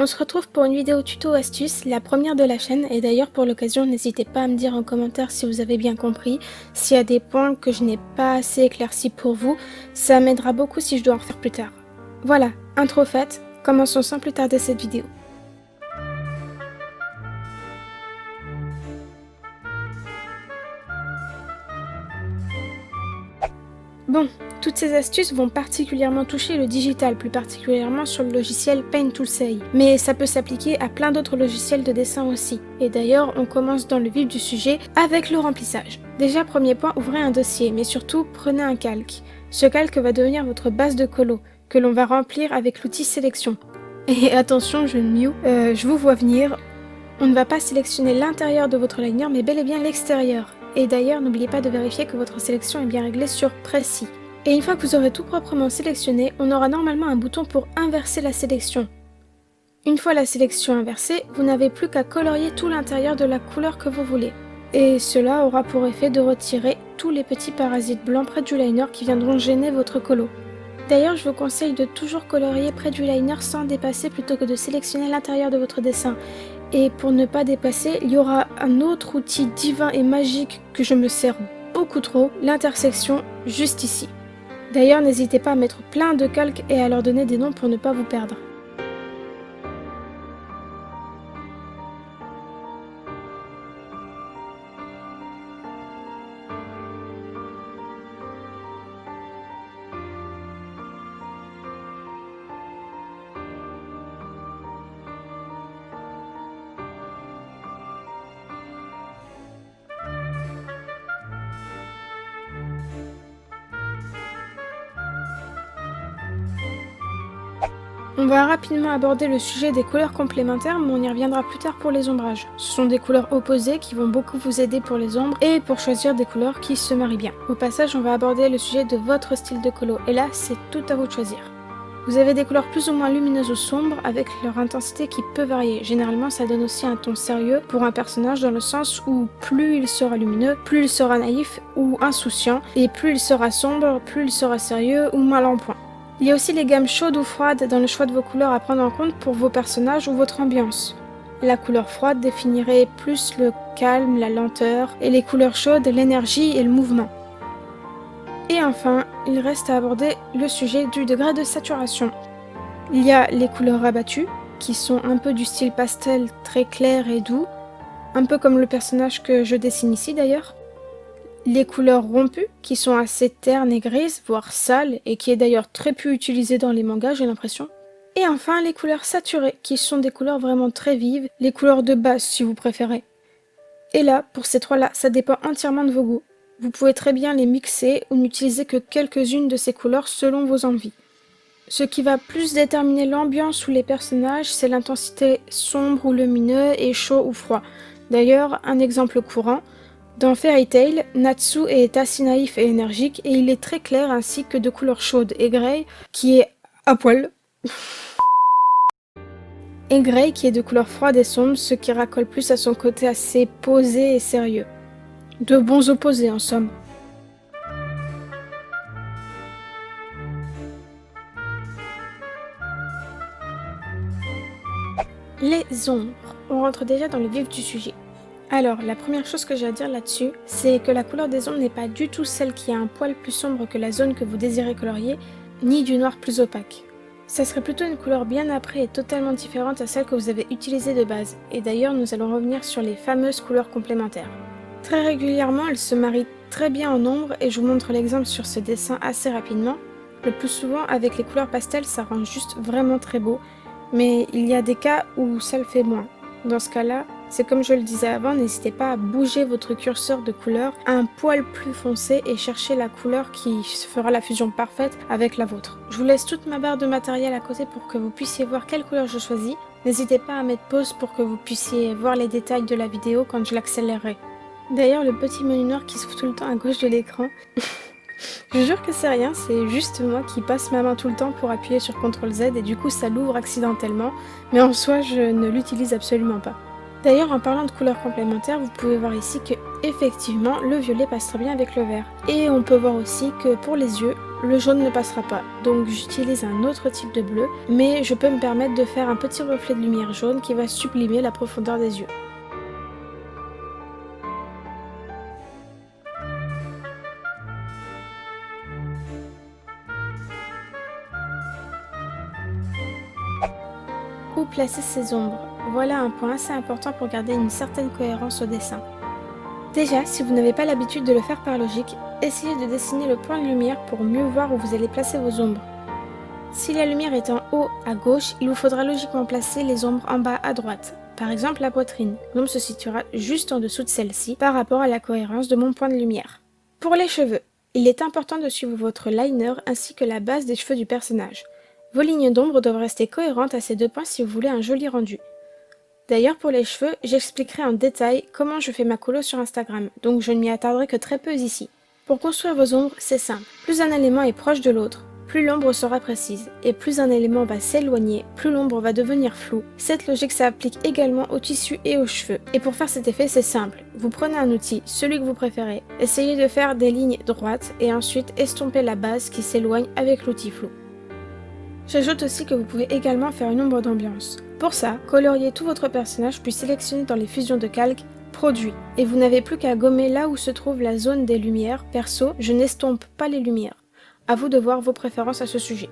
On se retrouve pour une vidéo tuto astuce, la première de la chaîne, et d'ailleurs pour l'occasion n'hésitez pas à me dire en commentaire si vous avez bien compris, s'il y a des points que je n'ai pas assez éclaircis pour vous, ça m'aidera beaucoup si je dois en refaire plus tard. Voilà, intro faite, commençons sans plus tarder cette vidéo. Bon, toutes ces astuces vont particulièrement toucher le digital, plus particulièrement sur le logiciel Paint Toolsay. Mais ça peut s'appliquer à plein d'autres logiciels de dessin aussi. Et d'ailleurs, on commence dans le vif du sujet avec le remplissage. Déjà, premier point, ouvrez un dossier, mais surtout, prenez un calque. Ce calque va devenir votre base de colo, que l'on va remplir avec l'outil sélection. Et attention, je vous vois venir, on ne va pas sélectionner l'intérieur de votre liner, mais bel et bien l'extérieur. Et d'ailleurs, n'oubliez pas de vérifier que votre sélection est bien réglée sur Précis. Et une fois que vous aurez tout proprement sélectionné, on aura normalement un bouton pour inverser la sélection. Une fois la sélection inversée, vous n'avez plus qu'à colorier tout l'intérieur de la couleur que vous voulez. Et cela aura pour effet de retirer tous les petits parasites blancs près du liner qui viendront gêner votre colo. D'ailleurs, je vous conseille de toujours colorier près du liner sans dépasser plutôt que de sélectionner l'intérieur de votre dessin. Et pour ne pas dépasser, il y aura un autre outil divin et magique que je me sers beaucoup trop, l'intersection, juste ici. D'ailleurs, n'hésitez pas à mettre plein de calques et à leur donner des noms pour ne pas vous perdre. On va rapidement aborder le sujet des couleurs complémentaires, mais on y reviendra plus tard pour les ombrages. Ce sont des couleurs opposées qui vont beaucoup vous aider pour les ombres et pour choisir des couleurs qui se marient bien. Au passage, on va aborder le sujet de votre style de colo, et là, c'est tout à vous de choisir. Vous avez des couleurs plus ou moins lumineuses ou sombres, avec leur intensité qui peut varier. Généralement, ça donne aussi un ton sérieux pour un personnage dans le sens où plus il sera lumineux, plus il sera naïf ou insouciant, et plus il sera sombre, plus il sera sérieux ou mal en point. Il y a aussi les gammes chaudes ou froides dans le choix de vos couleurs à prendre en compte pour vos personnages ou votre ambiance. La couleur froide définirait plus le calme, la lenteur, et les couleurs chaudes l'énergie et le mouvement. Et enfin, il reste à aborder le sujet du degré de saturation. Il y a les couleurs rabattues, qui sont un peu du style pastel très clair et doux, un peu comme le personnage que je dessine ici d'ailleurs. Les couleurs rompues, qui sont assez ternes et grises, voire sales, et qui est d'ailleurs très peu utilisée dans les mangas, j'ai l'impression. Et enfin, les couleurs saturées, qui sont des couleurs vraiment très vives, les couleurs de base si vous préférez. Et là, pour ces trois-là, ça dépend entièrement de vos goûts. Vous pouvez très bien les mixer ou n'utiliser que quelques-unes de ces couleurs selon vos envies. Ce qui va plus déterminer l'ambiance ou les personnages, c'est l'intensité sombre ou lumineux et chaud ou froid. D'ailleurs, un exemple courant, dans Fairy Tail, Natsu est assez naïf et énergique et il est très clair ainsi que de couleur chaude et Grey qui est à poil. Et Grey qui est de couleur froide et sombre, ce qui racole plus à son côté assez posé et sérieux. De bons opposés en somme. Les ombres. On rentre déjà dans le vif du sujet. Alors, la première chose que j'ai à dire là-dessus, c'est que la couleur des ombres n'est pas du tout celle qui a un poil plus sombre que la zone que vous désirez colorier, ni du noir plus opaque. Ça serait plutôt une couleur bien après et totalement différente à celle que vous avez utilisée de base, et d'ailleurs nous allons revenir sur les fameuses couleurs complémentaires. Très régulièrement, elles se marient très bien en ombre, et je vous montre l'exemple sur ce dessin assez rapidement. Le plus souvent, avec les couleurs pastel, ça rend juste vraiment très beau, mais il y a des cas où ça le fait moins. Dans ce cas-là, c'est comme je le disais avant, n'hésitez pas à bouger votre curseur de couleur un poil plus foncé et chercher la couleur qui fera la fusion parfaite avec la vôtre. Je vous laisse toute ma barre de matériel à côté pour que vous puissiez voir quelle couleur je choisis. N'hésitez pas à mettre pause pour que vous puissiez voir les détails de la vidéo quand je l'accélérerai. D'ailleurs, le petit menu noir qui s'ouvre tout le temps à gauche de l'écran, je jure que c'est rien, c'est juste moi qui passe ma main tout le temps pour appuyer sur CTRL Z et du coup ça l'ouvre accidentellement, mais en soi je ne l'utilise absolument pas. D'ailleurs, en parlant de couleurs complémentaires, vous pouvez voir ici que effectivement le violet passe très bien avec le vert. Et on peut voir aussi que pour les yeux, le jaune ne passera pas. Donc j'utilise un autre type de bleu, mais je peux me permettre de faire un petit reflet de lumière jaune qui va sublimer la profondeur des yeux. Où placer ces ombres? Voilà un point assez important pour garder une certaine cohérence au dessin. Déjà, si vous n'avez pas l'habitude de le faire par logique, essayez de dessiner le point de lumière pour mieux voir où vous allez placer vos ombres. Si la lumière est en haut à gauche, il vous faudra logiquement placer les ombres en bas à droite. Par exemple la poitrine, l'ombre se situera juste en dessous de celle-ci par rapport à la cohérence de mon point de lumière. Pour les cheveux, il est important de suivre votre liner ainsi que la base des cheveux du personnage. Vos lignes d'ombre doivent rester cohérentes à ces deux points si vous voulez un joli rendu. D'ailleurs pour les cheveux, j'expliquerai en détail comment je fais ma colo sur Instagram, donc je ne m'y attarderai que très peu ici. Pour construire vos ombres, c'est simple. Plus un élément est proche de l'autre, plus l'ombre sera précise, et plus un élément va s'éloigner, plus l'ombre va devenir floue. Cette logique s'applique également aux tissus et aux cheveux. Et pour faire cet effet, c'est simple. Vous prenez un outil, celui que vous préférez, essayez de faire des lignes droites, et ensuite estompez la base qui s'éloigne avec l'outil flou. J'ajoute aussi que vous pouvez également faire une ombre d'ambiance. Pour ça, coloriez tout votre personnage puis sélectionnez dans les fusions de calque Produit. Et vous n'avez plus qu'à gommer là où se trouve la zone des lumières. Perso, je n'estompe pas les lumières. À vous de voir vos préférences à ce sujet.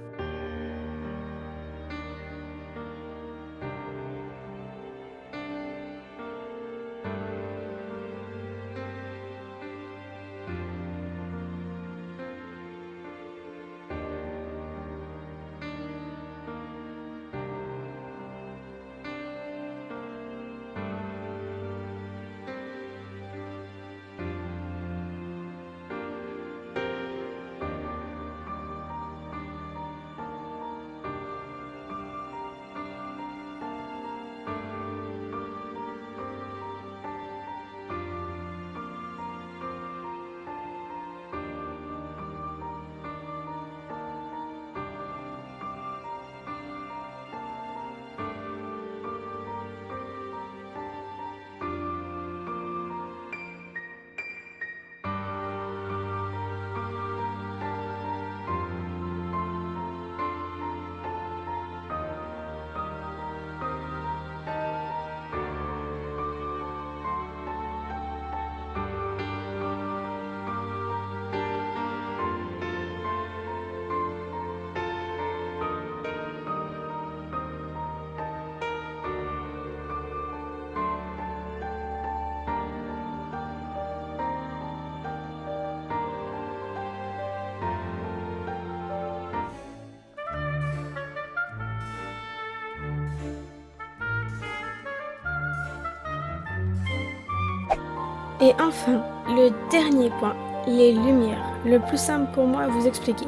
Et enfin, le dernier point, les lumières. Le plus simple pour moi à vous expliquer.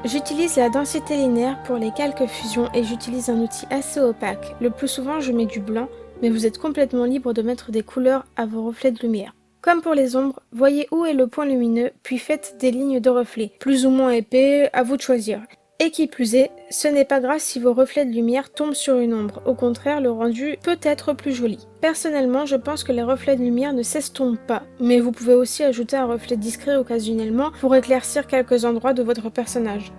J'utilise la densité linéaire pour les calques fusion et j'utilise un outil assez opaque. Le plus souvent je mets du blanc, mais vous êtes complètement libre de mettre des couleurs à vos reflets de lumière. Comme pour les ombres, voyez où est le point lumineux, puis faites des lignes de reflets, plus ou moins épais, à vous de choisir. Et qui plus est, ce n'est pas grave si vos reflets de lumière tombent sur une ombre, au contraire le rendu peut être plus joli. Personnellement, je pense que les reflets de lumière ne s'estompent pas, mais vous pouvez aussi ajouter un reflet discret occasionnellement pour éclaircir quelques endroits de votre personnage.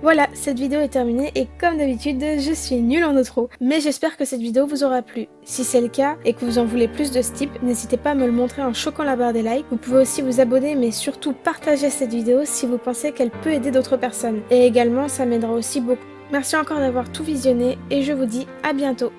Voilà, cette vidéo est terminée et comme d'habitude, je suis nulle en outro. Mais j'espère que cette vidéo vous aura plu. Si c'est le cas et que vous en voulez plus de ce type, n'hésitez pas à me le montrer en choquant la barre des likes. Vous pouvez aussi vous abonner mais surtout partager cette vidéo si vous pensez qu'elle peut aider d'autres personnes. Et également, ça m'aidera aussi beaucoup. Merci encore d'avoir tout visionné et je vous dis à bientôt.